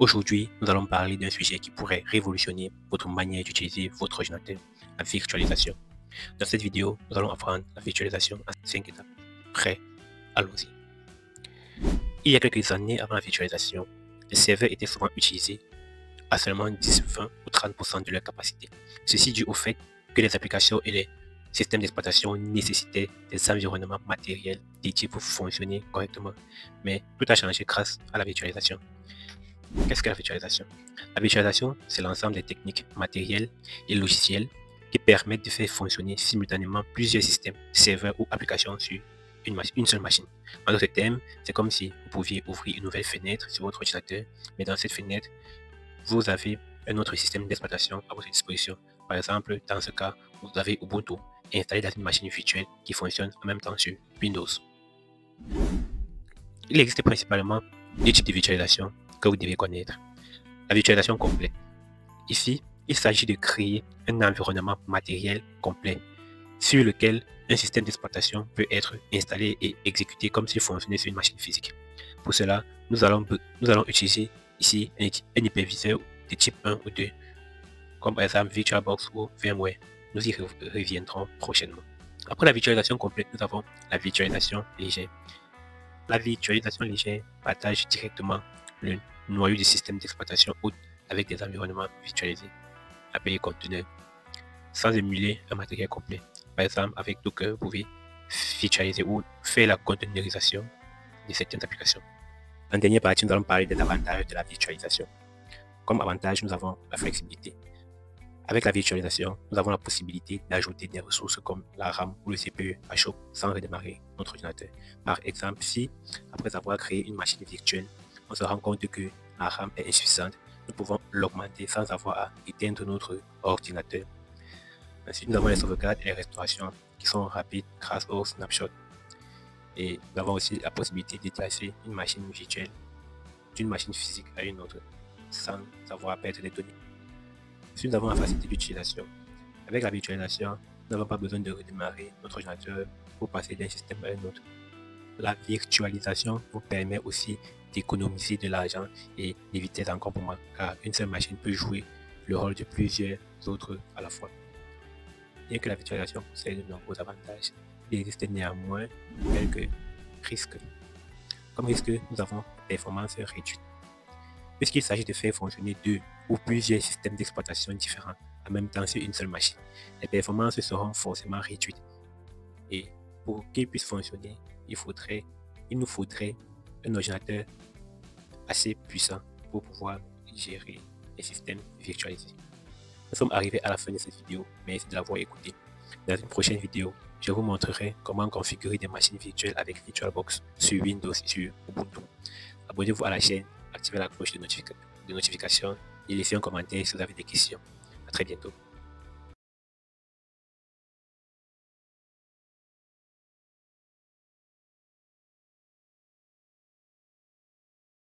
Aujourd'hui, nous allons parler d'un sujet qui pourrait révolutionner votre manière d'utiliser votre ordinateur, la virtualisation. Dans cette vidéo, nous allons apprendre la virtualisation en 5 étapes. Prêt? Allons-y. Il y a quelques années avant la virtualisation, les serveurs étaient souvent utilisés à seulement 10, 20 ou 30% de leur capacité. Ceci dû au fait que les applications et les systèmes d'exploitation nécessitaient des environnements matériels dédiés pour fonctionner correctement. Mais tout a changé grâce à la virtualisation. Qu'est-ce que la virtualisation? La virtualisation, c'est l'ensemble des techniques matérielles et logicielles qui permettent de faire fonctionner simultanément plusieurs systèmes, serveurs ou applications sur une seule machine. En d'autres termes, c'est comme si vous pouviez ouvrir une nouvelle fenêtre sur votre ordinateur, mais dans cette fenêtre, vous avez un autre système d'exploitation à votre disposition. Par exemple, dans ce cas, vous avez Ubuntu installé dans une machine virtuelle qui fonctionne en même temps sur Windows. Il existe principalement deux types de virtualisation que vous devez connaître. La virtualisation complète. Ici, il s'agit de créer un environnement matériel complet sur lequel un système d'exploitation peut être installé et exécuté comme s'il fonctionnait sur une machine physique. Pour cela, nous allons utiliser ici un hyperviseur de type 1 ou 2, comme par exemple VirtualBox ou VMware. Nous y reviendrons prochainement. Après la virtualisation complète, nous avons la virtualisation légère. La virtualisation légère partage directement le noyau du système d'exploitation hôte avec des environnements virtualisés, appelés conteneurs, sans émuler un matériel complet. Par exemple, avec Docker, vous pouvez virtualiser ou faire la conteneurisation de certaines applications. En dernière partie, nous allons parler des avantages de la virtualisation. Comme avantage, nous avons la flexibilité. Avec la virtualisation, nous avons la possibilité d'ajouter des ressources comme la RAM ou le CPU à chaud sans redémarrer notre ordinateur. Par exemple, si, après avoir créé une machine virtuelle, on se rend compte que la RAM est insuffisante, nous pouvons l'augmenter sans avoir à éteindre notre ordinateur. Ensuite, nous avons les sauvegardes et les restaurations qui sont rapides grâce au snapshot. Et nous avons aussi la possibilité de déplacer une machine virtuelle d'une machine physique à une autre sans avoir à perdre des données. Ensuite, nous avons la facilité d'utilisation. Avec la virtualisation, nous n'avons pas besoin de redémarrer notre ordinateur pour passer d'un système à un autre. La virtualisation vous permet aussi d'économiser de l'argent et d'éviter des encombrements, car une seule machine peut jouer le rôle de plusieurs autres à la fois. Bien que la virtualisation possède de nombreux avantages, il existe néanmoins quelques risques. Comme risque, nous avons la performance réduite. Puisqu'il s'agit de faire fonctionner deux ou plusieurs systèmes d'exploitation différents en même temps sur une seule machine, les performances seront forcément réduites. Et pour qu'ils puissent fonctionner, il nous faudrait un ordinateur assez puissant pour pouvoir gérer les systèmes virtualisés. Nous sommes arrivés à la fin de cette vidéo. Merci de l'avoir écouté. Dans une prochaine vidéo, je vous montrerai comment configurer des machines virtuelles avec VirtualBox sur Windows et sur Ubuntu. Abonnez-vous à la chaîne, activez la cloche de notification et laissez un commentaire si vous avez des questions. À très bientôt.